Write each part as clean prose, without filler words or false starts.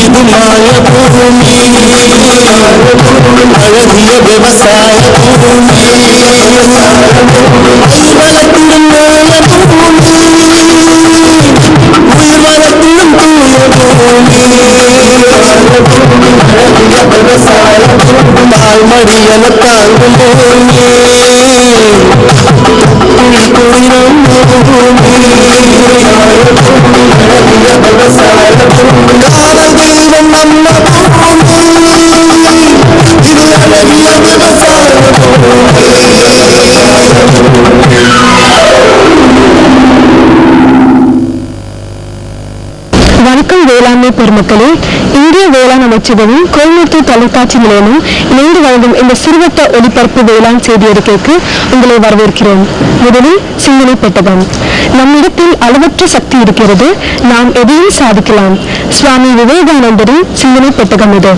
இது மாய பூமி, அழகிய விவசாய பூமி, வளர்த்திடும் மேல பூமி, உயிர் வளர்த்திடும் தூய பூமி, அழகிய விவசாய பூமி, தாய்மடியல தாங்கும் பூமி, குளிரும் பூமி, அழகிய விவசாய பூமி, காதல் தெய்வம் நம்ம பூமி, இது அழகிய விவசாய பூமி. வணக்கம் வேளாண்மை பெருமக்களே, இந்திய வேளாண் அமைச்சகமும் கோயம்புத்தூர் தொலைக்காட்சி நிலையமும் இணைந்து வழங்கும் இந்த சிறுவட்ட ஒளிபரப்பு வேளாண் செய்தி அறிக்கைக்கு உங்களை வரவேற்கிறோம். முதலில் சிந்தனை பெட்டகம். நம்மிடத்தில் அளவற்ற சக்தி இருக்கிறது, நாம் எதையும் சாதிக்கலாம். சுவாமி விவேகானந்தரின் சிந்தனை பெட்டகம் இது.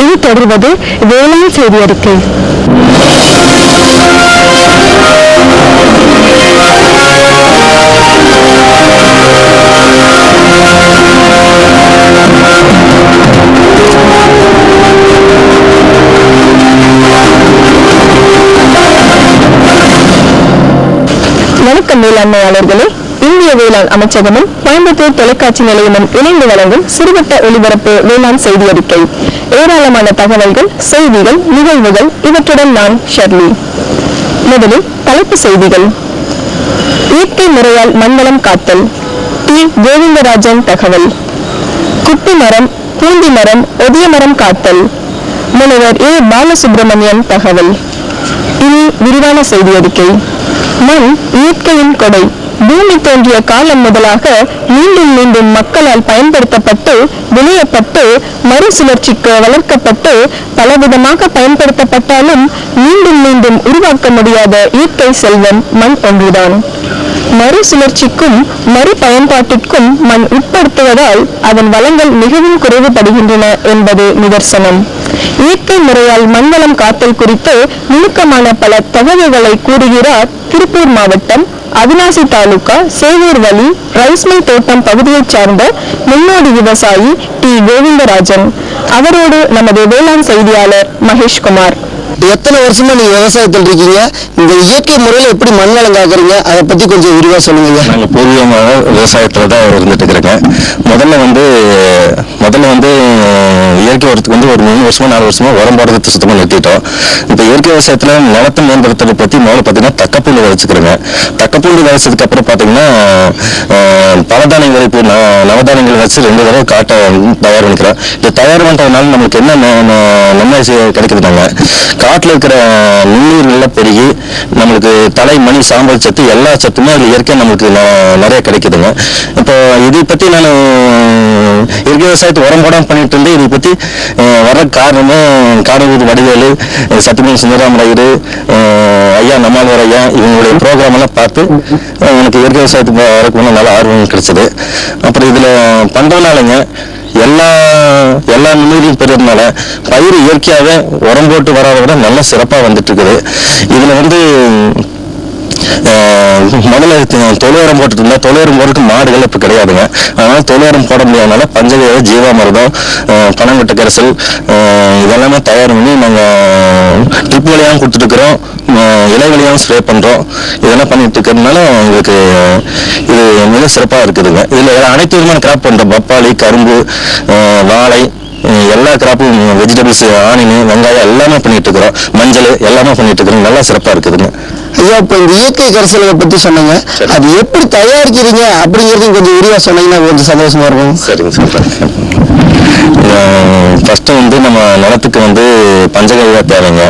இது தொடர்வது வேளாண் செய்தி அறிக்கை. வணக்கம் மேலாண்மையாளர்களே, இந்திய வேளாண் அமைச்சகமும் கோயம்புத்தூர் தொலைக்காட்சி நிலையமும் இணைந்து வழங்கும் சிறுவட்ட ஒளிபரப்பு வேளாண் செய்தி அறிக்கை. ஏராளமான தகவல்கள், செய்திகள், நிகழ்வுகள், இவற்றுடன் நான் ஷர்லி. முதலில் தலைப்பு செய்திகள். இயற்கை முறையால் மண்வளம் காத்தல். டி. கோவிந்தராஜன் தகவல். குட்டி மரம், பூந்தி மரம், ஒதிய மரம் காத்தல். முனைவர் ஏ. பாலசுப்ரமணியன் தகவல். இனி விரிவான செய்தி அறிக்கை. மண் இயற்கையின் கொடை. பூமி தோன்றிய காலம் முதலாக மீண்டும் மீண்டும் மக்களால் பயன்படுத்தப்பட்டு, விளையப்பட்டு, மறுசுழற்சிக்கு வளர்க்கப்பட்டு, பலவிதமாக பயன்படுத்தப்பட்டாலும் மீண்டும் மீண்டும் உருவாக்க முடியாத இயற்கை செல்வம் மண் ஒன்றுதான். மறுசுழற்சிக்கும் மறுபயன்பாட்டிற்கும் மண் உட்படுத்துவதால் அதன் வளங்கள் மிகவும் குறைவுபடுகின்றன என்பது நிதர்சனம். இயற்கை முறையால் மண்வளம் காத்தல் குறித்து நுணுக்கமான பல தகவல்களை கூறுகிறார் திருப்பூர் மாவட்டம் அவிநாசி தாலுகா சேவூர் வழி ரைஸ் மில் தோட்டம் பகுதியைச் சார்ந்த முன்னோடி விவசாயி டி. கோவிந்தராஜன். அவரோடு நமது வேளாண் செய்தியாளர் மகேஷ்குமார். எத்தனை வருஷமா நீங்க விவசாயத்தில் இருக்கீங்க? இந்த இயற்கை முறையில எப்படி மண் வளம் காக்குறீங்க, அதை பத்தி கொஞ்சம் விரிவா சொல்லுங்க. நாங்கள் பூர்வீகமாக விவசாயத்துல தான் இருந்துட்டு இருக்கிறேங்க. முதல்ல வந்து இயற்கை உரத்துக்கு வந்து ஒரு 3 வருஷமா 4 வருஷமா உரம் போடுறதுக்கு சுத்தமாக நிறுத்திட்டோம். இப்போ இயற்கை விவசாயத்துல நிலத்தை மேம்படுத்துறதை பத்தி முதல்ல பார்த்தீங்கன்னா தக்கப்பூண்டு விதைச்சுக்கிறேங்க. தக்கப்பூண்டு விதைச்சதுக்கு அப்புறம் பார்த்தீங்கன்னா பலதானியங்கள், இப்போ நவதானியங்கள் வச்சு 2 தடவை காட்டை தயார் பண்ணிக்கிறோம். இது தயார் பண்றதுனால நம்மளுக்கு என்ன நன்மை கிடைக்குதுனாங்க, காட்டில் இருக்கிற நுண்ணுயிர்கள்லாம் பெருகி நம்மளுக்கு தலை, மணி, சாம்பல் சத்து எல்லா சத்துமே அது இயற்கை நம்மளுக்கு நிறைய கிடைக்குதுங்க. இப்போ இதை பற்றி நான் இயற்கை விவசாயத்தை உரம் போடாமல் பண்ணிட்டு இருந்தேன். இதை பற்றி வர காரணமும் காடூர் வடிவேலு, சத்தியமன் சுந்தராமராயர், ஐயா நம்மாழ்வார் ஐயா இவங்களுடைய ப்ரோக்ராம் எல்லாம் பார்த்து எனக்கு இயற்கை விவசாயத்துக்கு வரக்கு நல்ல ஆர்வம் கிடைச்சது. அப்புறம் இதில் பண்ணுறதுனாலங்க எல்லா நுண்ணுயிரியும் பெறுறதுனால பயிர் இயற்கையாகவே உரம் போட்டு வராத விட நல்லா சிறப்பாக வந்துட்டு இருக்குது. இதில் வந்து முதல்ல தொழுவரம் போட்டுட்டு இருந்தா, தொழுவரம் போடுறதுக்கு மாடுகள் இப்போ கிடையாதுங்க. அதனால தொழுவரம் போட முடியாதனால பஞ்சகவிய, ஜீவாமிர்தம், பனங்கொட்டை கரைசல் இதெல்லாமே தயார் பண்ணி நாங்கள் ட்ரிப் வழியாகவும் கொடுத்துட்டுருக்குறோம், இலை வழியாகவும் ஸ்ப்ரே பண்ணுறோம். இதெல்லாம் பண்ணிட்டு இருக்கிறதுனால எங்களுக்கு இது மிக சிறப்பாக இருக்குதுங்க. இதில் அனைத்து விதமான கிராப் பண்ணுறோம். பப்பாளி, கரும்பு, வாழை, எல்லா கிராப்பும், வெஜிடபிள்ஸ், ஆனியன், வெங்காயம் எல்லாமே பண்ணிட்டு இருக்கிறோம். மஞ்சள் எல்லாமே பண்ணிட்டு இருக்கிறோம். நல்லா சிறப்பாக இருக்குதுங்க. ஐயா, இப்போ இந்த இயற்கை கரைசல்களை பத்தி சொன்னாங்க, அது எப்படி தயாரிக்கிறீங்க அப்படிங்கிறது கொஞ்சம் விரிவா சொன்னீங்கன்னா கொஞ்சம் சந்தோஷமா இருக்கும். சரிங்க, சொல்றேன். ஃபர்ஸ்ட் வந்து நம்ம நிலத்துக்கு வந்து பஞ்சகவியா தேவைங்க.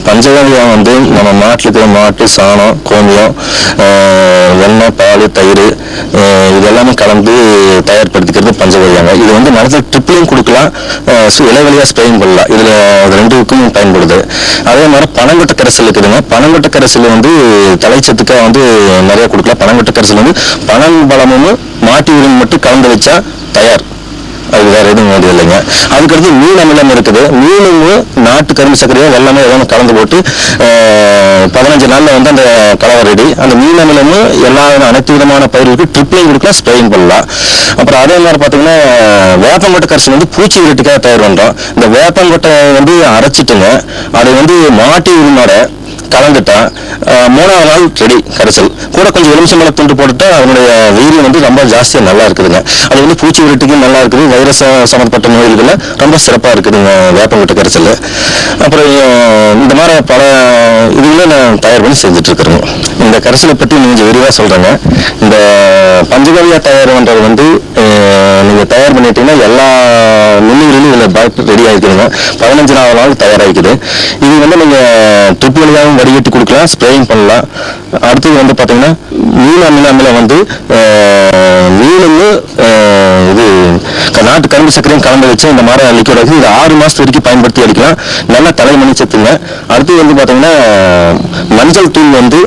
பஞ்சகவியா வந்து நம்ம மாட்டு சாணம், கோமியம், வெண்ணெய், பால், தயிர் இதெல்லாமே கலந்து தயார்படுத்திக்கிறது பஞ்சகவியாங்க. இது வந்து நிலத்துக்கு ட்ரிப்லையும் கொடுக்கலாம், இலை வழியா ஸ்ப்ரேயும் பண்ணலாம். இதுல 2க்கும் பயன்படுது. அதே மாதிரி பனங்கொட்டை கரைசல் இருக்குதுங்க. பனங்கொட்டை கரைசல் வந்து தலைச்சத்துக்காக வந்து நிறைய கொடுக்கலாம். பனங்கொட்டை கரைசல் வந்து பனன் பழமும் மாட்டு உரிமை மட்டும் கலந்து வச்சா தயார். அது வேற எதுவும் வேண்டியது இல்லைங்க. அதுக்கடுத்து மீன் அமிலம் இருக்குது. மீனும் நாட்டு கரும்பு சர்க்கரையோ வெள்ளமே ஏதோ கலந்து போட்டு 15 நாள்ல வந்து அந்த கலவை ரெடி. அந்த மீன் அமிலமும் எல்லா அனைத்து விதமான பயிர்களுக்கு ட்ரிப்ளையும் கொடுக்கலாம், ஸ்ப்ரேயும் பண்ணலாம். அப்புறம் அதே மாதிரி பார்த்தீங்கன்னா வேப்பங்கொட்டை கரைசல் வந்து பூச்சி விரட்டிக்காக தயார் பண்றோம். இந்த வேப்பங்கொட்டை வந்து அரைச்சிட்டுங்க, அதை வந்து மாட்டி உரிமோட கலந்துட்டா 3ஆவது நாள் ரெடி கரைசல். கூட கொஞ்சம் எலுமிச்சம்பழம் துண்டு போட்டுட்டா அதனுடைய வீரியம் வந்து ரொம்ப ஜாஸ்தியாக நல்லா இருக்குதுங்க. அது வந்து பூச்சி விரட்டிக்கும் நல்லா இருக்குது, வைரஸ் சம்மந்தப்பட்ட நோய்கள் ரொம்ப சிறப்பாக இருக்குதுங்க வேப்பங்கொட்டை கரைசல். அப்புறம் இந்த மாதிரி பல இதுகளை நான் தயார் பண்ணி செஞ்சுட்டு இருக்கிறேங்க. இந்த கரைசலை பற்றி நீங்கள் விரிவாக சொல்கிறேங்க. இந்த பஞ்சகவியா தயார் பண்ணுறது வந்து நீங்கள் தயார் பண்ணிட்டீங்கன்னா எல்லா நுண்ணுயிரிலும் இதில் பாக்டர் ரெடி ஆகிக்குதுங்க. 15ஆவது நாள் தயாராகிக்குது. இது வந்து நீங்கள் ட்ரிப் வழியாகவும் வடிகட்டி கொடுக்கலாம், ஸ்ப்ரேயிங் பண்ணலாம். அடுத்தது வந்து பார்த்தீங்கன்னா மீன் அமிலம் வந்து மீனும் இது நாட்டு கரும்பு சர்க்கரையும் கலந்து வச்சு இந்த மாதிரி லிக்விட் ஆகி இது 6 மாதத்து வரைக்கும் பயன்படுத்தி அடிக்கலாம். நல்லா தலைமணி சத்துங்க. அடுத்தது வந்து பார்த்தீங்கன்னா மஞ்சள் தூள் வந்து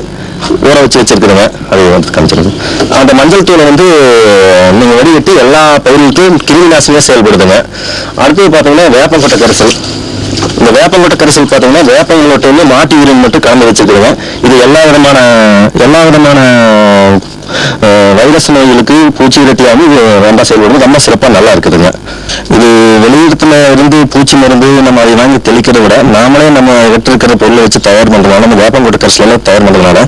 ஊற வச்சு வச்சிருக்குதுங்க. அது வந்து காமிச்சிருக்கு. அந்த மஞ்சள் தூளை வந்து நீங்கள் வடிகட்டி எல்லா பயிர்களுக்கும் கிருமி நாசினியாக செயல்படுதுங்க. அடுத்தது பார்த்தீங்கன்னா வேப்பங்கொட்டை கரைசல். இந்த வேப்பங்கொட்டை கரைசல் பார்த்தீங்கன்னா வேப்பங்கொட்டை மாட்டு யூரின் மட்டும் கலந்து வச்சுருக்குதுங்க. இது எல்லா விதமான வைரஸ் நோய்களுக்கு பூச்சி விரட்டியாகவும் இது ரொம்ப செயல்படுறது ரொம்ப சிறப்பாக நல்லா இருக்குதுங்க. இது வெளியிடத்துல இருந்து பூச்சி மருந்து நம்ம அதை வாங்கி தெளிக்கிறத விட நாமளே நம்ம வெற்றிருக்கிற பொருளை வச்சு தயார் பண்ணுறதுனால, நம்ம வேப்பங்கொட்டை கரைசல் தயார் பண்ணுறதுனால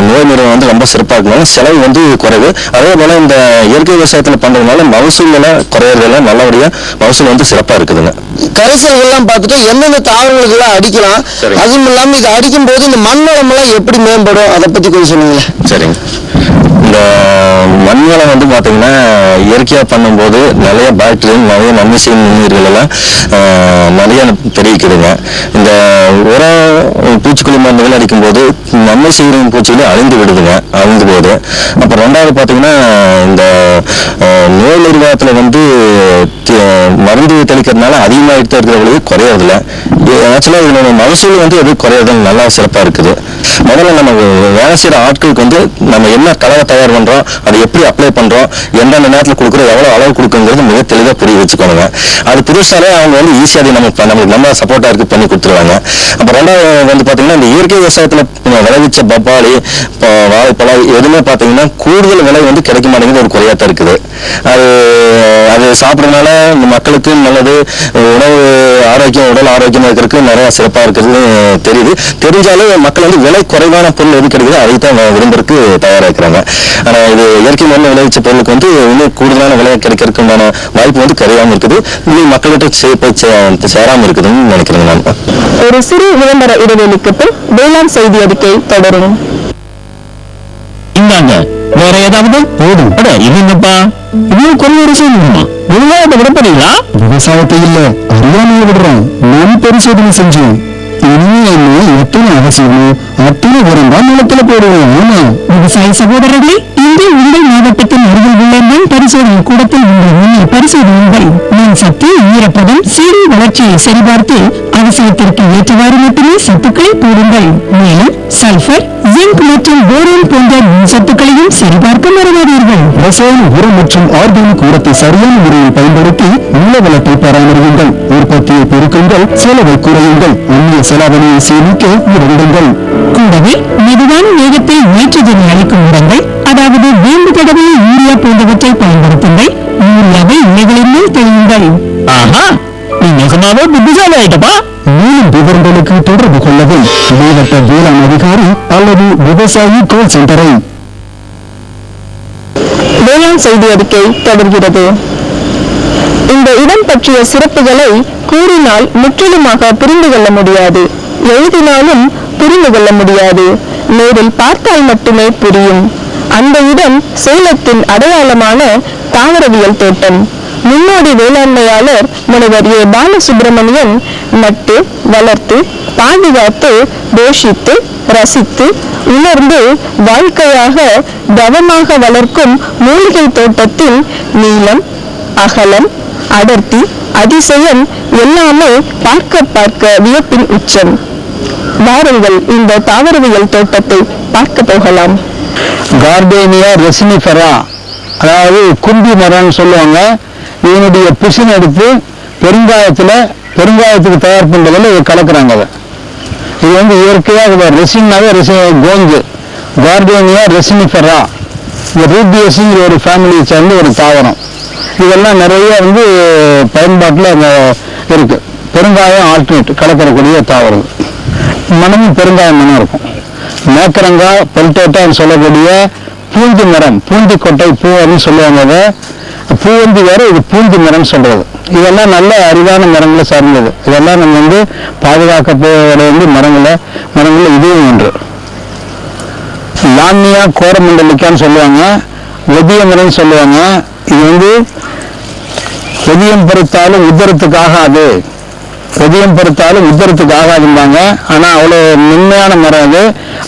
நோய் நிறுவனம் வந்து ரொம்ப சிறப்பாக இருக்கனால செலவு வந்து குறைவு. அதே போல் இந்த இயற்கை விவசாயத்தில் பண்ணுறதுனால மகசூல் குறையறதெல்லாம் நல்லபடியாக மகசூல் வந்து சிறப்பாக இருக்குதுங்க. கரைசல்கள்லாம் பார்த்துட்டு எந்தெந்த தாவரங்களுக்கு எல்லாம் அடிக்கலாம், அதுவும் இல்லாமல் இது அடிக்கும் போது இந்த மண் வளமெல்லாம் எப்படி மேம்படும் அதை பற்றி கொஞ்சம் சொல்லுங்களேன். சரிங்க. இந்த மண் வளம் வந்து பார்த்தீங்கன்னா இயற்கையாக பண்ணும்போது நிறைய பாக்டீரியா, நிறைய நன்மை செய்யும் நுண்ணுயிர்கள் எல்லாம் நிறைய தெரிவிக்குதுங்க. இந்த பூச்சிக்கொல்லி மருந்துகள் அடிக்கும்போது நன்மை செய்கிற பூச்சிகளை அழிந்து போகுது. அப்புறம் 2வது பார்த்தீங்கன்னா இந்த நோய் நிர்வாகத்தில் வந்து மருந்து தெளிக்கிறதுனால அதிகமாகிட்டு இருக்கிறவங்களுக்கு குறையறதில்ல. ஆக்சுவலாக இதனோட மகசூல் வந்து எது குறையறதுன்னு நல்லா சிறப்பாக இருக்குது. முதல்ல நம்ம வேலை செய்கிற ஆட்களுக்கு வந்து நம்ம என்ன கலவை தயார் பண்ணுறோம், அதை எப்படி அப்ளை பண்ணுறோம், எந்தெந்த நேரத்தில் கொடுக்குறோம், எவ்வளோ அளவு கொடுக்குங்கிறது மிக தெளிவாக புரிய வச்சுக்கோங்க. அது புதுசாலே அவங்க வந்து ஈஸியாக அதை நம்மளுக்கு நம்ம சப்போர்ட்டாக இருக்கு பண்ணி கொடுத்துருவாங்க. அப்போ 2வது வந்து பார்த்தீங்கன்னா இந்த இயற்கை விவசாயத்தில் விளைவிச்ச பப்பாளி, வாழைப்பழம் எதுவுமே பார்த்தீங்கன்னா கூடுதல் விலை வந்து கிடைக்க மாட்டேங்குது, ஒரு குறையாக தான் இருக்குது. அது சாப்பிட்றதுனால இந்த மக்களுக்கு நல்லது, உணவு ஆரோக்கியம், உடல் ஆரோக்கியமாக இருக்கிறதுக்கு நிறையா சிறப்பாக இருக்கிறது தெரியுது. தெரிஞ்சாலும் மக்கள் வந்து விலை குறைவான பொருள் எது கிடைக்குது அதை தான் விரும்புறதுக்கு தயாராக இருக்கிறாங்க. ஆனால் இது இயற்கை முறையில் விளைவிச்ச பொருளுக்கு வந்து இன்னும் கூடுதலான விலை கிடைக்கிறதுக்குண்டான வாய்ப்பு வந்து கிடையாமல் இருக்குது. இன்னும் மக்கள்கிட்ட சேராமல் இருக்குதுன்னு நினைக்கிறேங்க நான். ஒரு சிறு விளம்பர இடைவெளிக்கு பின் வேளாண் செய்தி அறிக்கை தொடரும். இந்தாங்க வேற ஏதாவது போதும். இல்லைங்கப்பா, இன்னும் கொஞ்சம் செய்யணுமா? விவசாயத்தை விடப்படுறீங்களா? விவசாயத்தை இல்ல, அறியாமையை விடுறோம். நான் பரிசோதனை செஞ்சேன். இனிமே எத்தனை அவசியமோ அத்தனை உரம் தான் நிலத்துல போடுவோம். ஆமா விவசாய சகோதரர்களே, இங்கே உங்கள் மாவட்டத்தின் அருகில் உள்ள மண் பரிசோதனை கூடத்தில் உங்கள் மண்ணை பரிசோதனைகள் மண் சத்து, ஈரப்பதம், சீரை வளர்ச்சியை சரிபார்த்து அவசியத்திற்கு ஏற்றவாறு மட்டுமே சத்துக்களை போடுங்கள். மேலும் சல்பர், ஜிங்க் மற்றும் போரான் போன்ற மின் சத்துக்களையும் சரிபார்க்க மறவாதீர்கள். ரசாயன உரம் மற்றும் ஆர்கானிக் உரத்தை சரியான முறையில் பயன்படுத்தி நில வளத்தை பராமரியுங்கள். உற்பத்தியை பெருக்குங்கள், செலவை குறையுங்கள், அந்நிய செலாவணியை சேமிக்க இறங்குங்கள். கூடவே மெதுவான வேகத்தில் நைட்ரஜனை அளிக்கும் உரங்கள், அதாவது வேம்பு தடவை யூரியா போன்றவற்றை பயன்படுத்துங்கள். யூரியாவை இலைகளின் மேல் தெளியுங்கள். ஆஹா, நீ நிஜமாவே புத்திசாலி ஆயிட்டப்பா. மேலும் விவரங்களுக்கு தொடர்பு கொள்ளவும் மாவட்ட வேளாண் அதிகாரி அல்லது விவசாயி கால் சென்டரை. வேளாண் செய்தி அறிக்கை தொடர்கிறது. இந்த இடம் பற்றிய சிறப்புகளை கூறினால் முற்றிலுமாக புரிந்து கொள்ள முடியாது, எழுதினாலும் புரிந்து கொள்ள முடியாது. நேரில் பார்த்தால் மட்டுமே புரியும். அந்த இடம் சேலத்தின் அடையாளமான தாவரவியல் தோட்டம். முன்னோடி வேளாண்மையாளர் முனைவர் ஏ. பாலசுப்ரமணியன் நட்டு, வளர்த்து, பாதுகாத்து, போஷித்து, ரசித்து, உணர்ந்து வாழ்க்கையாக தவமாக வளர்க்கும் மூலிகை தோட்டத்தின் நீளம், அகலம், அடர்த்தி, அதிசயம் எல்லாமே பார்க்க வியப்பின் உச்சம். வாருங்கள், இந்த தாவரவியல் தோட்டத்தை பார்க்க போகலாம். கார்டேனியா ரெசினிஃபெரா, அதாவது கும்பி மரம்னு சொல்லுவாங்க. இதனுடைய பிசின் எடுத்து பெருங்காயத்துக்கு தயார் பண்றதுல இது கலக்குறாங்க. அதை இது வந்து இயற்கையாக ரெசினாவே கோஞ்சு கார்டியனியா ரெசினிஃபெரா, இந்த ரூபியஸுங்கிற ஒரு ஃபேமிலியை சேர்ந்து ஒரு தாவரம். இதெல்லாம் நிறைய வந்து பயன்பாட்டில் அங்கே இருக்கு. பெருங்காயம் ஆல்டர்னேட் கலக்கக்கூடிய தாவரம். மனமும் பெருங்காயம் மனம் இருக்கும். மேக்கரங்காய் பொல்டேட்டான்னு சொல்லக்கூடிய பூந்தி மரம், பூந்தி கொட்டை பூ அப்படின்னு சொல்லுவாங்க. அதை பூவந்தி வேற, இது பூந்தி மரம் சொல்றது. இதெல்லாம் நல்ல அரிதான மரங்களை சார்ந்தது. இதெல்லாம் நம்ம வந்து பாதுகாக்கப்பட வேண்டிய மரங்கள் இதுவும் ஒன்று. லாமியா கோரமண்டலிக்கான்னு சொல்லுவாங்க, வெதிய மரம் சொல்லுவாங்க. இது வந்து வெதியம் பருத்தாலும் உத்தரத்துக்காகாது, வெதியம் பருத்தாலும் உத்தரத்துக்கு ஆகாதும்பாங்க. ஆனா அவ்வளவு மென்மையான மரம் அது.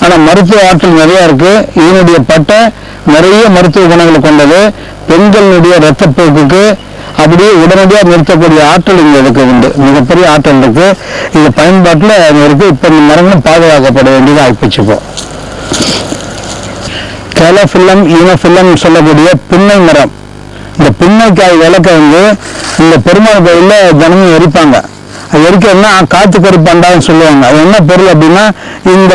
ஆனா மருத்துவ ஆற்றல் நிறைய இருக்கு. இதனுடைய பட்டை நிறைய மருத்துவ குணங்களை கொண்டது. பெண்களுடைய இரத்தப்போக்குக்கு அப்படியே உடனடியாக நிறுத்தக்கூடிய ஆற்றல் இங்க இதுக்கு உண்டு. மிகப்பெரிய ஆற்றல் இருக்கு. இது பயன்பாட்டில் இருக்கு. இப்ப இந்த மரங்களும் பாதுகாக்கப்பட வேண்டியது ஆகிப்போச்சுப்போம். கேலோஃபில்லம் ஈனோஃபில்லம் சொல்லக்கூடிய பின்னை மரம். இந்த பின்னைக்காய் விளக்க வந்து இந்த பெருமாள் கோயில்ல தினமும் எரிப்பாங்க. அது எரிக்கன்னா காத்து கருப்பாண்டான்னு சொல்லுவாங்க. அது என்ன பொருள் அப்படின்னா, இந்த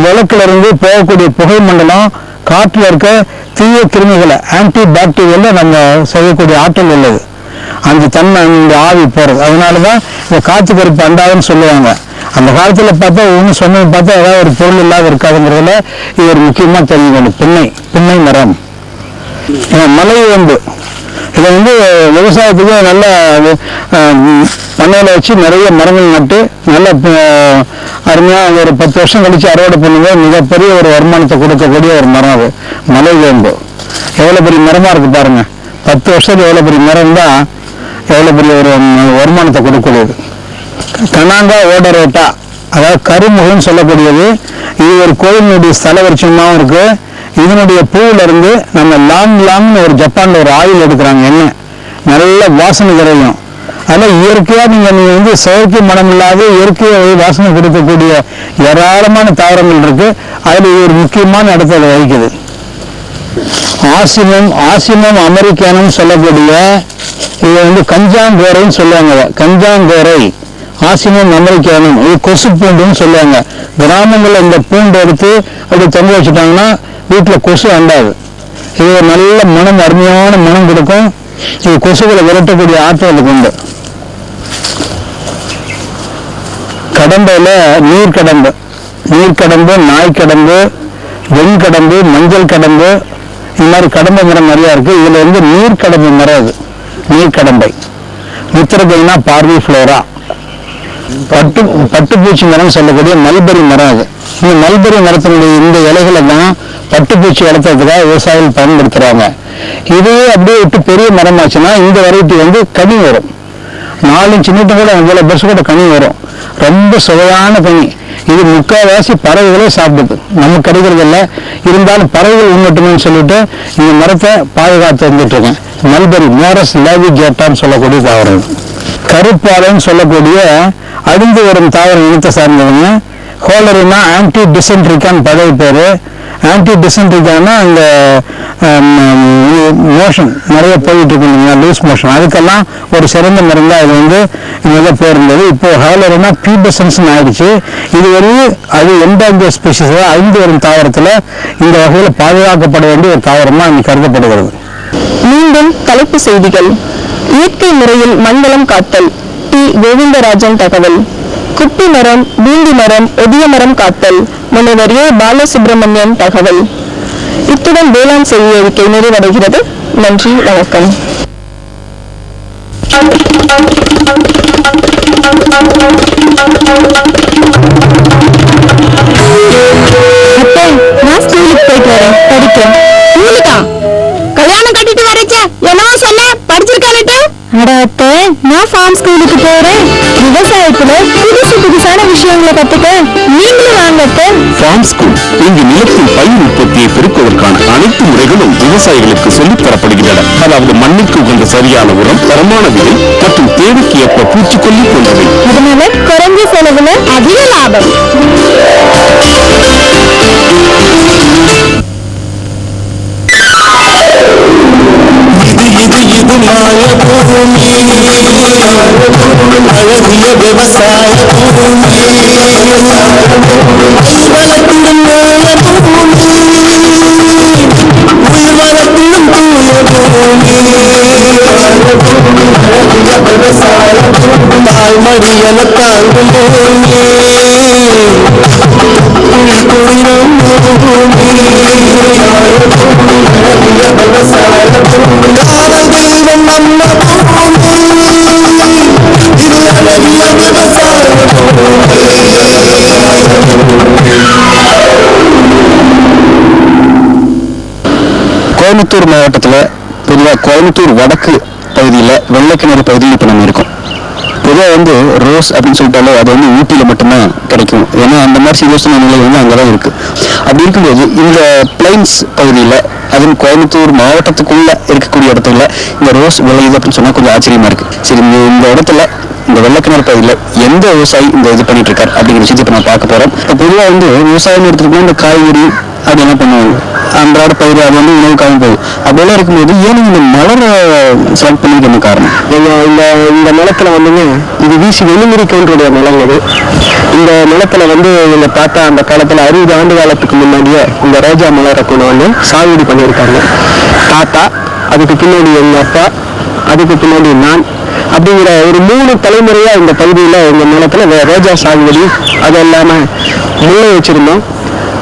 விளக்குல இருந்து போகக்கூடிய புகை மண்டலம் காற்றுல இருக்க தீய கிருமிகளை ஆன்டி பாக்டீரியல்ல நம்ம செய்யக்கூடிய ஆற்றல் உள்ளது. அந்த தன்மை இந்த ஆவி போறது. அதனாலதான் இந்த காத்து கருப்பு அண்டாதுன்னு சொல்லுவாங்க. அந்த காலத்துல பார்த்தா ஒன்று சொன்னது பார்த்தா ஏதாவது ஒரு பொருள் இல்லாத இருக்காதுங்கிறதுல இது ஒரு முக்கியமா தெரிஞ்சுக்கணும். பின்னை மரம், மலைவேம்பு. இதை வந்து விவசாயத்துக்கு நல்ல பண்ணையில வச்சு நிறைய மரங்கள் நட்டு நல்ல அருமையா ஒரு 10 வருஷம் கழிச்சு அறுவடை பண்ணும்போது மிகப்பெரிய ஒரு வருமானத்தை கொடுக்கக்கூடிய ஒரு மரம் அது மலைவேம்பு. எவ்வளவு பெரிய மரமா இருக்கு பாருங்க. 10 வருஷத்துக்கு எவ்வளவு பெரிய மரம் தான் எவ்வளவு பெரிய ஒரு வருமானத்தை கொடுக்கக்கூடியது. கனாங்கா ஓடரேட்டா, அதாவது கருமுகன்னு சொல்லக்கூடியது. இது ஒரு கோயிலினுடைய ஸ்தல விருட்சமாகவும் இருக்கு. இதனுடைய பூவில இருந்து நம்ம லாங்னு ஒரு ஜப்பான்ல ஒரு ஆயில் எடுக்கிறாங்க, எண்ணெய் நல்ல வாசனை கிடைக்கும். அதனால இயற்கையா நீங்க வந்து செயற்கை மனம் இல்லாத இயற்கையை வாசனை கொடுக்கக்கூடிய ஏராளமான தாவரங்கள் இருக்கு. அதுல இது ஒரு முக்கியமான இடத்தை அதை வகிக்குது. ஆசிமம் அமெரிக்கானும் சொல்லக்கூடிய இது வந்து கஞ்சாங்கோரைன்னு சொல்லுவாங்க. கஞ்சாங்கோரை ஆசிமம் அமெரிக்கானும், இது கொசு பூண்டுன்னு சொல்லுவாங்க. கிராமங்கள்ல இந்த பூண்டு எடுத்து அப்படி தொங்க வச்சுட்டாங்கன்னா வீட்டுல கொசு அண்டாது. இது நல்ல மனம், அருமையான மனம் கொடுக்கும். இது கொசுகளை விரட்டக்கூடிய ஆற்றல் உண்டு. கடம்பையில நீர்க்கடம்பு, நாய்க்கடம்பு, வெண்கடம்பு, மஞ்சள் கடம்பு, இந்த மாதிரி கடம்பை மரம் நிறைய இருக்கு. இதுல வந்து நீர்க்கடம்பு மரம், அது நீர்க்கடம்பை. மித்திரகைனா பார்வி ஃப்ளோரா. பட்டுப்பூச்சி மரம் சொல்லக்கூடிய மல்பெரி மரம். அது இந்த மல்பெரி மரத்தினுடைய இந்த இலைகளை தான் பட்டுப்பூச்சி வளர்த்துறதுக்காக விவசாயிகள் பயன்படுத்துறாங்க. இதே அப்படியே விட்டு பெரிய மரம் ஆச்சுன்னா இந்த வெரைட்டி வந்து கனி வரும். 4 இன்ச்சு நீட்டம் கூட 4 பெருசு கூட கனி வரும். ரொம்ப சுவையான கனி. இது முக்கால்வாசி பறவைகளே சாப்பிடுது, நமக்கு கிடைக்கிறது இல்லை. இருந்தாலும் பறவைகள் உண்ணட்டும்னு சொல்லிட்டு இந்த மரத்தை பாதுகாத்து வந்துட்டு இருக்கேன். மல்பெரி மோரஸ் லேவிகேட்டான்னு சொல்லக்கூடிய தாவரம். கருப்பாலைன்னு சொல்லக்கூடிய அழிந்து வரும் தாவரம் இனத்தை சார்ந்தவங்க. ஹோலரினா ஆன்டி டிசென்ட்ரிக்கான்னு பதவி பேரு. ஆன்டி டிசென்ட்ரிக்கானா இந்த மோஷன் நிறைய போயிட்டு இருக்கு, லூஸ் மோஷன், அதுக்கெல்லாம் ஒரு சிறந்த மருந்தா இது வந்து இங்கே பேர் இருந்தது. இப்போ ஹோலரினா பீபசன்ஸ் ஆயிடுச்சு. இது ஒரு அது என்டாங்கர் ஸ்பீஷிஸ் அழிந்து வரும் தாவரத்துல இந்த வகையில் பாதுகாக்கப்பட வேண்டிய ஒரு தாவரமா இங்க கருதப்படுகிறது. மீண்டும் தலைப்பு செய்திகள். இயற்கை முறையில் மண்டலம் காத்தல். டி. கோவிந்தராஜன் தகவல். குட்டி மரம், பூண்டி மரம், ஒதிய மரம் காத்தல். முனைவர் ஏ. பாலசுப்ரமணியன் தகவல். இத்துடன் வேளாண் செய்தி அறிக்கை நிறைவடைகிறது. நன்றி, வணக்கம். நான் ஸ்கூலுக்கு போயிட்டு வரேன், படிக்க. ஸ்கூலுக்கா? கல்யாணம் கட்டிட்டு வரச்ச என்னவோ சொன்ன, படிச்சிருக்கானட்டு? அடாத்த, நான் ஃபார்ம் ஸ்கூலுக்கு போறேன். விவசாயத்துல புதுசான விஷயங்களை கத்துக்க நீங்களும் வாங்கத்த. ஃபார்ம் ஸ்கூல் இங்கு நிலத்தில் பயிர் உற்பத்தியை பெருக்குவதற்கான அனைத்து முறைகளும் விவசாயிகளுக்கு சொல்லித் தரப்படுகின்றன. அதாவது மண்ணுக்கு உகந்த சரியான உரம், தரமான விலை மற்றும் தேவைக்கு ஏற்ப பூச்சிக்கொல்லி போன்றவை. அதனால குறைஞ்ச செலவுல அதிக லாபம். இது மாய பூமி அழகிய விவசாய பூமி வளர்த்திடும் மேல பூமி உயிர் வளர்த்திடும் தூய பூமி விவசாய தாய்மடியன தாங்கும் பூமி குளிரும் பூமி காதல் தெய்வம் நம்ம பூமி இது அழகிய விவசாய கோயம்புத்தூர் மாவட்டத்தில் பொதுவாக கோயம்புத்தூர் வடக்கு பகுதியில் வெள்ளைக்கிணறு பகுதியில் இப்போ நம்ம இருக்கோம். பொதுவாக வந்து ரோஸ் அப்படின்னு சொல்லிட்டாலே அது வந்து ஊட்டியில் மட்டும்தான் கிடைக்கும். ஏன்னா அந்த மாதிரி சீதோஷ்ண நிலை வந்து அங்கே தான் இருக்குது. அப்படி இருக்கும்போது இந்த பிளைன்ஸ் பகுதியில் அதுவும் கோயம்புத்தூர் மாவட்டத்துக்குள்ள இருக்கக்கூடிய இடத்துல இந்த ரோஸ் விளையுது அப்படின்னு சொன்னால் கொஞ்சம் ஆச்சரியமா இருக்கு. சரி, இந்த இடத்துல இந்த வெள்ளைக்கிணறு பகுதியில் எந்த விவசாயி இந்த இது பண்ணிட்டு இருக்காரு அப்படிங்கிற விஷயத்தை இப்போ நான் பார்க்க போகிறோம். இப்போ பொதுவாக வந்து விவசாயம் எடுத்துக்கிட்டோம்னா இந்த காய்கறி அப்படி என்ன பண்ணுவாங்க, அன்றாட பயிர் அது வந்து உணவுக்காக போகுது. அப்படியெல்லாம் இருக்கும்போது ஏன் இந்த மலரை செலக்ட் பண்ணிக்க என்ன காரணம்? இந்த நிலத்துல வந்துங்க இது வீசி வெளிமுறிக்கோன்றுடைய நிலம் இது. இந்த நிலத்துல வந்து எங்க தாத்தா அந்த காலத்துல 60 ஆண்டு காலத்துக்கு முன்னாடியே இந்த ரோஜா மலரை கொண்டு வந்து சாகுபடி பண்ணியிருக்காங்க. தாத்தா, அதுக்கு பின்னாடி எங்க அப்பா, அதுக்கு பின்னாடி நான், அப்படிங்கிற ஒரு 3 தலைமுறையா இந்த பகுதியில எங்க நிலத்துல ரோஜா சாகுபடி, அது இல்லாம முல்லை வச்சிருந்தோம்.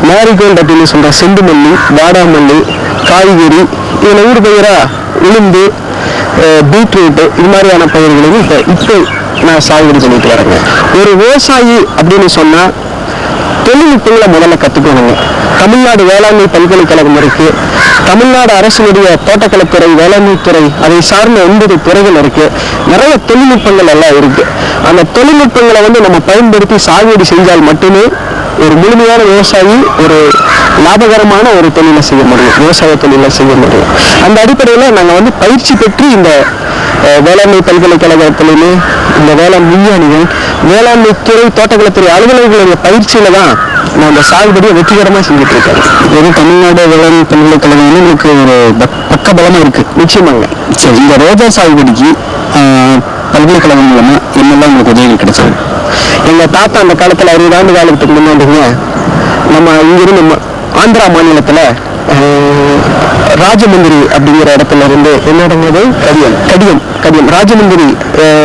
மேரிகோல்டு அப்படின்னு சொல்ற செண்டுமல்லி, வாடாமல்லி, காய்கறி, இதுல ஊர் பயிரா உளுந்து, பீட்ரூட், இது மாதிரியான பயிர்களையும் இப்போ நான் சாகுபடி பண்ணிட்டு வரேங்க. ஒரு விவசாயி அப்படின்னு சொன்னா தொழில்நுட்பங்களை முதல்ல கத்துக்கணுங்க. தமிழ்நாடு வேளாண்மை பல்கலைக்கழகம் இருக்கு, தமிழ்நாடு அரசுடைய தோட்டக்கலைத்துறை, வேளாண்மை துறை, அதை சார்ந்த 9 துறைகள் இருக்கு. நிறைய தொழில்நுட்பங்கள் எல்லாம் இருக்கு. அந்த தொழில்நுட்பங்களை வந்து நம்ம பயன்படுத்தி சாகுபடி செஞ்சால் மட்டுமே ஒரு முழுமையான விவசாயி ஒரு லாபகரமான ஒரு தொழிலை செய்ய முடியும், விவசாய தொழிலை செய்ய முடியும். அந்த அடிப்படையில் நாங்கள் வந்து பயிற்சி பெற்று இந்த வேளாண்மை பல்கலைக்கழகத்திலுமே இந்த வேளாண் விஞ்ஞானிகள், வேளாண்மை துறை, தோட்டக்கலைத்துறை அலுவலர்களுடைய பயிற்சியில தான் நான் இந்த சாகுபடியை வெற்றிகரமாக செஞ்சுட்டு இருக்கேன். வெறும் தமிழ்நாடு வேளாண் பல்கலைக்கழகம் வந்து உங்களுக்கு ஒரு பக்க பலமா இருக்கு. நிச்சயமாங்க. சரி, இந்த ரோஜா சாகுபடிக்கு பல்கலைக்கழகம் மூலமா என்னெல்லாம் உங்களுக்கு உதவிகள் கிடைச்சது? எங்க தாத்தா அந்த காலத்துல 60 ஆண்டு காலத்துக்கு முன்னாடிங்க நம்ம இங்கிருந்து ஆந்திரா மாநிலத்துல ராஜமந்திரி அப்படிங்கிற இடத்துல இருந்து என்ன இடங்கிறது கடியம் ராஜமந்திரி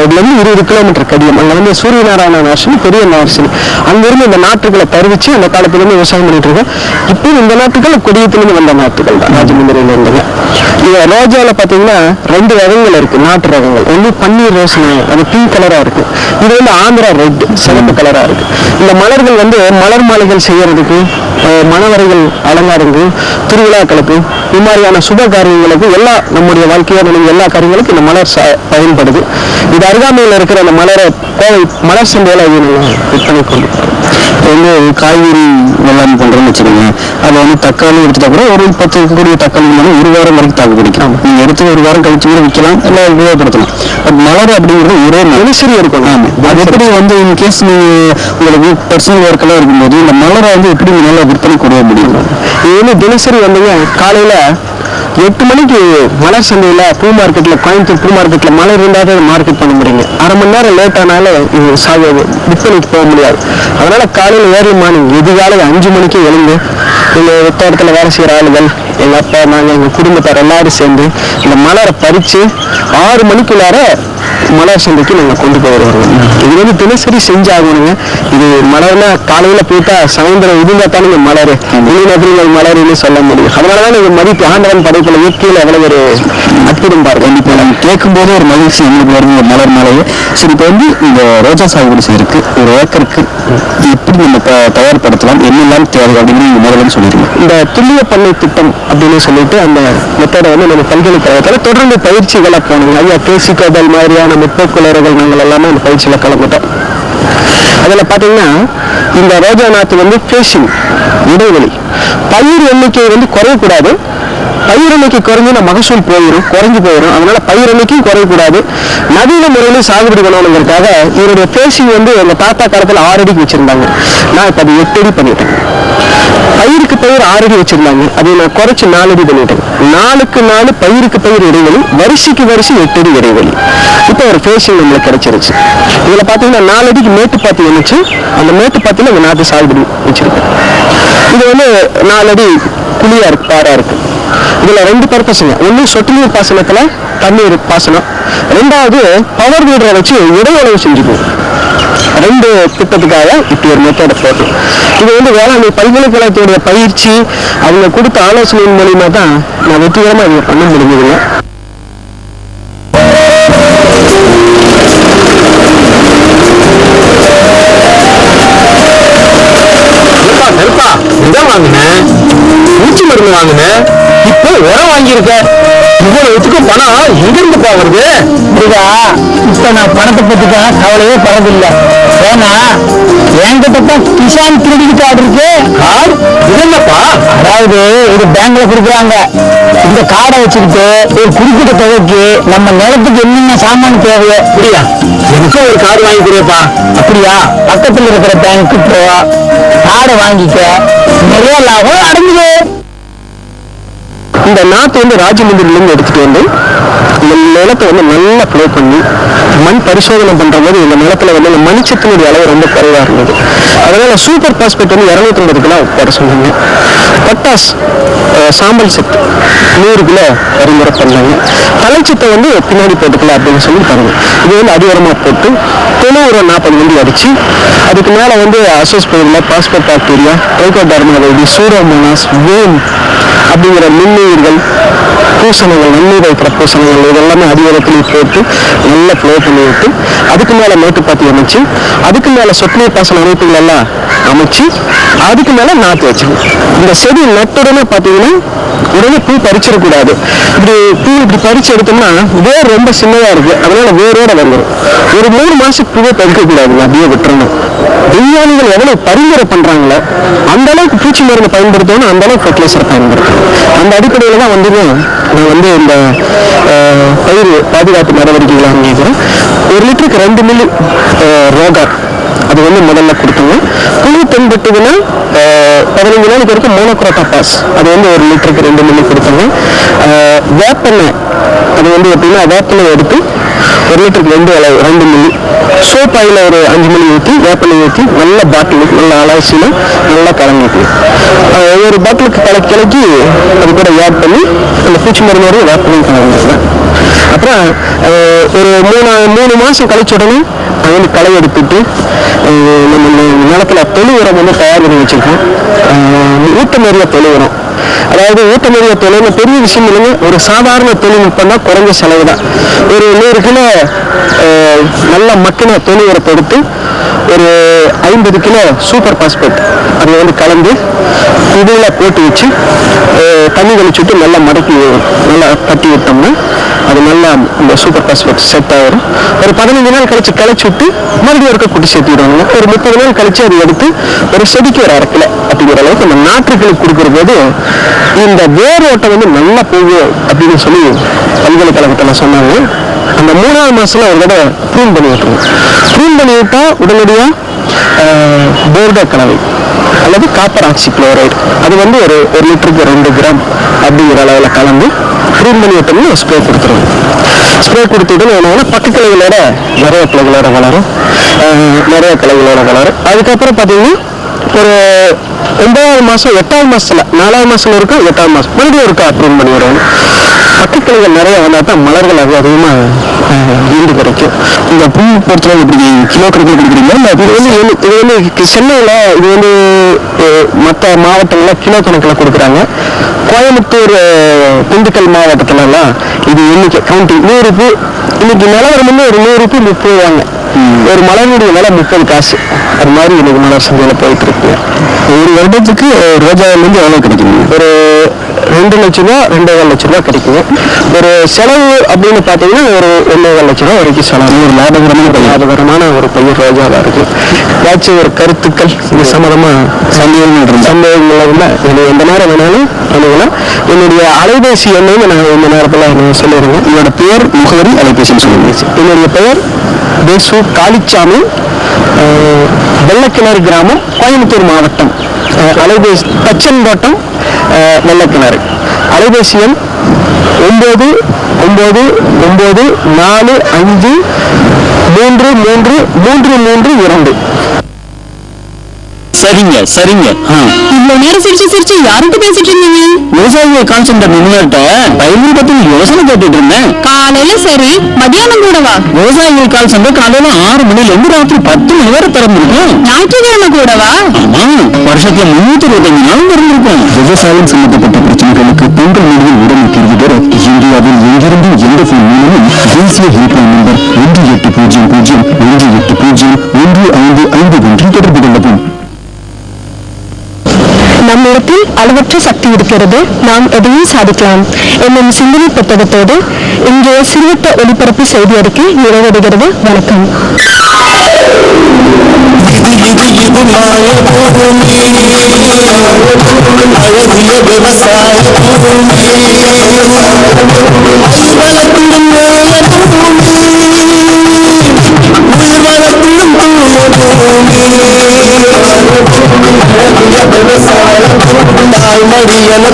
இதுல இருந்து 20 கிலோமீட்டர் கடியம். அங்க வந்து சூரியநாராயண நர்சரி, பெரிய நர்சரி, அங்கிருந்து இந்த நாட்டுகளை தருவிச்சு அந்த காலத்துல இருந்து விவசாயம் பண்ணிட்டு இருக்கோம். இப்போ இந்த நாட்டுகள் கொடியத்திலிருந்து வந்த நாட்டுகள் தான் ராஜமந்திரியில இருந்துங்க. இது ரோஜால பாத்தீங்கன்னா 2 ரகங்கள் இருக்கு, நாட்டு ரகங்கள். ஒன்று பன்னீர் ரோஸ், அது பிங்க் கலரா இருக்கு. இது வந்து ஆந்திரா ரெட், சிவப்பு கலரா இருக்கு. இந்த மலர்கள் வந்து மலர் மாலைகள் செய்யறதுக்கு, மணவரைகள் அலங்காரங்கள், திருவிழாக்களுக்கு, இது மாதிரியான சுப காரியங்களுக்கு, எல்லா நம்முடைய வாழ்க்கையோட எல்லா காரியங்களுக்கும் இந்த மலர் பயன்படுது. இது அருகாமையில் இருக்கிற அந்த மலரை கோவை மலர் சந்தையில விற்பனை கொண்டு இப்போ வந்து காய்கறி வெள்ளாமை பண்றோம்னு வச்சுக்கோங்க, அதை வந்து தக்காளி எடுத்துட்டா கூட ஒரு 10 இருக்கக்கூடிய தக்காளி வந்து 1 வாரம் வரைக்கும் தாக்கு பிடிக்கும். நீங்க எடுத்து 1 வாரம் கழிச்சு கூட விற்கலாம், இல்லை உபயோகப்படுத்தலாம். பட் மலர் அப்படிங்கிறது ஒரே தினசரி இருக்கும். அது எப்படி வந்து இன்கேஸ் நீங்க உங்களுக்கு பர்சனல் ஒர்க்கெல்லாம் இருக்கும்போது இந்த மலரை வந்து எப்படி நல்லா விற்பனை கொடுக்க முடியும்? இது வந்து தினசரி வந்துங்க காலையில 8 மணிக்கு மலர் சந்தையில பூ மார்க்கெட்ல, கோயம்புத்தூர் பூ மார்க்கெட்ல மலர் இருந்தால் மார்க்கெட் பண்ண முடியுங்க. அரை மணி நேரம் லேட் ஆனாலும் விற்பனைக்கு போக முடியாது. அதனால காலையில் ஏர்லி மார்னிங் விதிகாலை 5 மணிக்கு எழுந்து எங்க தோட்டத்துல வேலை செய்யற ஆளுகள், எங்க அப்பா, நாங்க, எங்க குடும்பத்தார் எல்லாரும் சேர்ந்து இந்த மலரை பறிச்சு 6 மணிக்குள்ளார மலர் சந்தைக்கு நாங்கள் கொண்டு போய் வருவோம். இது வந்து தினசரி செஞ்சாகணுங்க. இது மலர்னா காலையில போயிட்டா சாயந்தரம் இருந்தா தானே மலர், நதிகள் மலர்னு சொல்ல முடியும். அதனாலதான் நீங்க மதிப்பு ஆண்டவன் படைப்புல இயற்கையில் எவ்வளவு ஒரு அற்புதம் பாருங்க. இப்போ நம்ம கேட்கும் போது ஒரு மகிழ்ச்சி எங்களுக்கு வருது, ஒரு மலர் மேலேயே. சரி, இப்போ வந்து இந்த ரோஜா சாகுபடி செய்யறதுக்கு 1 ஏக்கருக்கு எப்படி நம்ம தயார்படுத்தலாம், என்னெல்லாம் தேவை அப்படின்னு முதல்ல சொல்லிடுங்க. இந்த துல்லிய பண்ணை திட்டம் அப்படின்னு சொல்லிட்டு அந்த மெத்தடை வந்து நம்ம பல்கலைக்கழகத்தில் தொடர்ந்து பயிற்சிகளை போனோங்க. ஐயா கேசி கோபால் மாதிரியான முற்போக்குலர்கள் நாங்கள் எல்லாமே அந்த பயிற்சியில கலந்துட்டோம். அதுல பாத்தீங்கன்னா இந்த ரோஜா நாத்து வந்து ஃபேஷிங், இடைவெளி, பயிர் எண்ணிக்கை வந்து குறையக்கூடாது, பயிர் எண்ணிக்கை குறைஞ்சுன்னா மகசூல் குறைஞ்சு போயிடும். அதனால பயிர் எண்ணிக்கையும் குறையக்கூடாது. நவீன முறையில் சாகுபடி பண்ணணுங்கிறதுக்காக இவருடைய பேசிங் வந்து எங்க தாத்தா காலத்துல 6 அடிக்கு வச்சிருந்தாங்க. நான் இப்ப அது 8 அடி பண்ணிட்டேன். பயிருக்கு பயிர் 6 அடி வச்சிருந்தாங்க, அதை நான் குறைச்சு 4 அடி பண்ணிட்டேன். 4க்கு 4 பயிருக்கு பயிர் இடைவெளி, வரிசைக்கு வரிசை 8 அடி இடைவெளி. இப்போ ஒரு பேசிங் நம்மளுக்கு கிடைச்சிருச்சு. இதுல பாத்தீங்கன்னா 4 அடிக்கு மேட்டுப்பாத்தி வந்துச்சு. அந்த மேட்டுப்பாத்தில இந்த நாட்டு சாகுபடி வச்சிருக்கேன். இது வந்து 4 அடி குழியா இருக்கு, பாரா இருக்கு. இதுல 2 பர்பஸுங்க. ஒண்ணு சொட்டு நீர் பாசனத்துல தண்ணீர் பாசனம், 2வது பவர் வீடரை வச்சு இடையளவு செஞ்சுக்குவோம். 2 திட்டத்துக்காக இப்படி ஒரு மெத்தடை போட்டோம். இது வந்து வேளாண்மை பல்கலைக்கழகத்துடைய பயிற்சி, அவங்க கொடுத்த ஆலோசனையின் மூலியமா தான் நான் வெற்றிகரமா இதை பண்ண முடிஞ்சதுங்க. இதான் வாங்கினேன், பூச்சி மருந்து வாங்கினேன், இப்போ உரம் வாங்கியிருக்க. இவ்வளவுக்கும் பணம் எங்கிருந்து போகிறது? இப்ப நான் பணத்தை பத்திதான் கவலையே பரவில்லை. ஏன்னா என்கிட்ட தான் கிசான் கிரெடிட் கார்டு இருக்கு. கார்டு இது என்னப்பா? அதாவது இது பேங்க்ல கொடுக்குறாங்க. இந்த கார்டை வச்சுக்கிட்டு ஒரு குறிப்பிட்ட தொகைக்கு நம்ம நிலத்துக்கு என்னென்ன சாமான் தேவையோ. அப்படியா? எனக்கும் ஒரு கார்டு வாங்கி கொடுப்பா. அப்படியா? பக்கத்தில் இருக்கிற பேங்க்கு போ, கார்டை வாங்கிக்க, நிறைய லாபம் அடைஞ்சுது. இந்த நாட்டு வந்து ராஜமுந்திரிலிருந்து எடுத்துட்டு வந்து இந்த நிலத்தை வந்து நல்லா ப்ளோ பண்ணி மண் பரிசோதனை பண்ற போது இந்த நிலத்துல வந்து மணிச்சத்தினுடைய அளவு ரொம்ப குறைவா இருந்தது. அதனால சூப்பர் பாஸ்பேட் வந்து 250 கிலோ போட சொன்னாங்க. பொட்டாஸ் சாம்பல் சத்து 100 கிலோ பரிந்துரை பண்ணாங்க. தலைச்சத்தை வந்து பின்னாடி போட்டுக்கலாம் அப்படின்னு சொல்லி பாருங்க. இது வந்து அடிவரமா போட்டு தொண்ணூறு 40 மண்டி அடிச்சு அதுக்கு மேல வந்து அசோஸ் பகுதியில் பாஸ்பேட் பாக்டீரியா, ட்ரைகோடர்மா, சூடோமோனாஸ், வேம் அப்படிங்கிற நுண்ணுயிர்கள், பூசணங்கள், நன்னீர் வைக்கிற பூசணங்கள் இதெல்லாமே அடிவரத்திலேயே போட்டு நல்லா ப்ளோ பண்ணி விட்டு அதுக்கு மேல மேட்டுப்பாத்தி அமைச்சு அதுக்கு மேல சொட்டு நீர் பாசன அமைப்புகள் எல்லாம் அமைச்சு அதுக்கு மேல நாற்று வச்சுக்கணும். இந்த செடி நட்டுடனே பார்த்தீங்கன்னா உடனே பூ பறிச்சிடக்கூடாது. இப்படி பறிச்சு எடுத்தோம்னா வேர் ரொம்ப சின்னதா இருக்கு, அதனால வேரோட வந்துடும். ஒரு 3 மாசத்துக்கு பூவை பறிக்கக்கூடாது, அப்படியே விட்டுறணும். விஞ்ஞானிகள் எவ்வளவு பரிந்துரை பண்றாங்களோ அந்த அளவுக்கு பூச்சி மருந்து பயன்படுத்தணும், அந்த அளவுக்கு ஃபெர்டிலைசர் பயன்படுத்தணும். அந்த அடிப்படையில தான் வந்து நான் வந்து இந்த பயிர் பாதுகாப்பு நடவடிக்கைகளை அங்கீகிறேன். 1 லிட்டருக்கு 2 மில்லி ரோகர் அது வந்து முதல்ல கொடுத்தோங்க. புழு தென்பட்டுதுன்னா 15 நாளைக்கு வரைக்கும் மோனோக்ரோட்டோபாஸ் அது வந்து 1 லிட்டருக்கு 2 மில்லி கொடுத்தோங்க. வேப்பெண்ணெய் அது வந்து எப்படின்னா வேப்பெண்ணெய் எடுத்து 1 லிட்டருக்கு 2 மில்லி, சோப் ஆயில் ஒரு 5 மில்லி ஊற்றி வேப்பெண்ணெய் ஊற்றி நல்ல பாட்டில் நல்லா அலாசியில் நல்லா கலங்கிட்டு ஒரு பாட்டிலுக்கு கிளக்கி அது கூட ஆட் பண்ணி அந்த பூச்சி மருந்தோட வேப்பெண்ணெய் கலந்துருவேன். அப்புறம் ஒரு 3 மாதம் கழிச்ச உடனே அது வந்து களை எடுத்துட்டு நம்ம நிலத்துல தொழு உரம் வந்து தயார் பண்ணி வச்சிருக்கோம். ஊட்டமேறிய தொழு உரம், அதாவது ஊட்டமேறிய தொழில் பெரிய விஷயம் இல்லைங்க. ஒரு சாதாரண தொழில்நுட்பம் தான், குறைஞ்ச செலவு தான். ஒரு 100 கிலோ நல்ல மக்கின தொழு உரத்தை எடுத்து ஒரு 50 கிலோ சூப்பர் பாஸ்பேட் அதை வந்து கலந்து இதில் போட்டு வச்சு தண்ணி கழிச்சுட்டு நல்லா மடக்கி நல்லா தட்டி விட்டோம்னா அது நல்லா இந்த சூப்பர் பாஸ்பேட் செட் ஆகிடும். ஒரு 15 நாள் கழிச்சு கழிச்சு விட்டு மறுபடியும் ஒருக்க கூட்டி சேர்த்திடுவாங்க. ஒரு 30 நாள் கழிச்சு அதை எடுத்து ஒரு செடிக்கு ஒரு 1/2 கிலோ அப்படிங்கிற அளவுக்கு இந்த நாற்றுகளுக்கு கொடுக்குற போது இந்த வேர் ஓட்டம் வந்து நல்லா போகும் அப்படின்னு சொல்லி பல்கலைக்கழகத்தில் சொன்னாங்க. அந்த 3ஆவது மாசத்துல ஒரு தடவை ப்ரூன் பண்ணி விட்டுருவோம். ப்ரூன் பண்ணி விட்டா உடனடியாக போர்டோ கலவை அல்லது காப்பர் ஆக்சி குளோரைடு அது வந்து ஒரு லிட்டருக்கு 2 கிராம் அப்படிங்கிற அளவில் கலந்து ப்ரூன் பண்ணி விட்டோம்னா ஸ்ப்ரே கொடுத்துருவோம். ஸ்ப்ரே கொடுத்துட்டு என்ன பக்க கிளைகளோட நிறைய கிளைகளோட வளரும், அதுக்கப்புறம் பார்த்தீங்கன்னா ஒரு 9வது மாசம் 8வது மாசத்துல 4வது மாசத்துல இருக்கும், 8வது மாசம் மறுபடியும் ஒருக்கா ப்ரூன் பண்ணி விடுவோம். பக்கக்கிளைகள் நிறைய வந்தால் தான் மலர்கள் அது அதிகமாக ஈடு கிடைக்கும். இந்த பூ பொறுத்தவரை இப்படி கிலோ கணக்கில் கொடுக்குறீங்களா? இது வந்து சென்னையில் இது வந்து மற்ற மாவட்டங்களில் கிலோ கணக்கில் கொடுக்குறாங்க. கோயம்புத்தூர், திண்டுக்கல் மாவட்டத்துலலாம் இது எண்ணிக்கை கவுண்டி 100 பூ இன்னைக்கு நிலவரம் வந்து ஒரு 100 பூ 30 வாங்க. ஒரு மலருடைய விலை 30 காசு. அது மாதிரி இன்னைக்கு மலர் சந்தையில போயிட்டு இருக்கு. ஒரு வருடத்துக்கு ரோஜாவிலேருந்து எவ்வளவு கிடைக்கும்? ஒரு 2 லட்சம் ரூபா 2.5 லட்சம் ரூபா கிடைக்கும். ஒரு செலவு அப்படின்னு பார்த்தீங்கன்னா ஒரு 1.5 லட்சம் ரூபா வரைக்கும் செலவு. ஒரு லாபகரமான ஒரு பயிர் ரோஜாவா இருக்கு. ஏதாச்சும் ஒரு கருத்துக்கள் இது சம்மந்தமா சந்தேகங்கள் எந்த நேரம் வேணாலும் அணுகலாம். என்னுடைய அலைபேசி எண்ணையும் நான் இந்த நேரத்தில் சொல்லிடுறேன். என்னோட பெயர், முகவரி, அலைபேசி சொல்லுங்க. என்னுடைய பெயர் தேசு காளிச்சாமி, வெள்ளக்கிணறு கிராமம், கோயம்புத்தூர் மாவட்டம். அலைபேசி தச்சன்போட்டம், வெள்ளக்கிணறு. அலைபேசி எண் 9994533332. சரிங்க சரிங்க. இவ்வளவு நேரம் சிரிச்சு யார்கிட்ட பேசிட்டு இருந்தீங்க? விவசாயிகள் கான்சென்டர் முன்னாட்ட பயிர் பத்தி யோசனை கேட்டுட்டு இருந்தேன். காலையில சரி, மதியானம் கூடவா? விவசாயிகள் கால் சென்டர் காலையில 6 மணில இருந்து ராத்திரி 10 மணி வரை திறந்திருக்கும். ஞாயிற்றுக்கிழமை கூடவா? ஆமா, வருஷத்துல 365 நாளும் திறந்திருக்கும். விவசாயம் சம்பந்தப்பட்ட பிரச்சனைகளுக்கு பெண்கள் நடுவில் உடனே தீர்வு பெற இந்தியாவில் எங்கிருந்தும் எந்த போன் மூலமும் தேசிய ஹெல்ப்லைன் நம்பர் 1800 தொடர்பு கொள்ளவும். நம்மிடத்தில் அளவற்ற சக்தி இருக்கிறது, நாம் எதையும் சாதிக்கலாம் என்னும் சிந்தனை புத்தகத்தோடு இன்றைய சிறுவட்ட ஒலிபரப்பு செய்தி அறிக்கை நிறைவடைகிறது. வணக்கம். அழகிய விவசாய தாய்மொழி என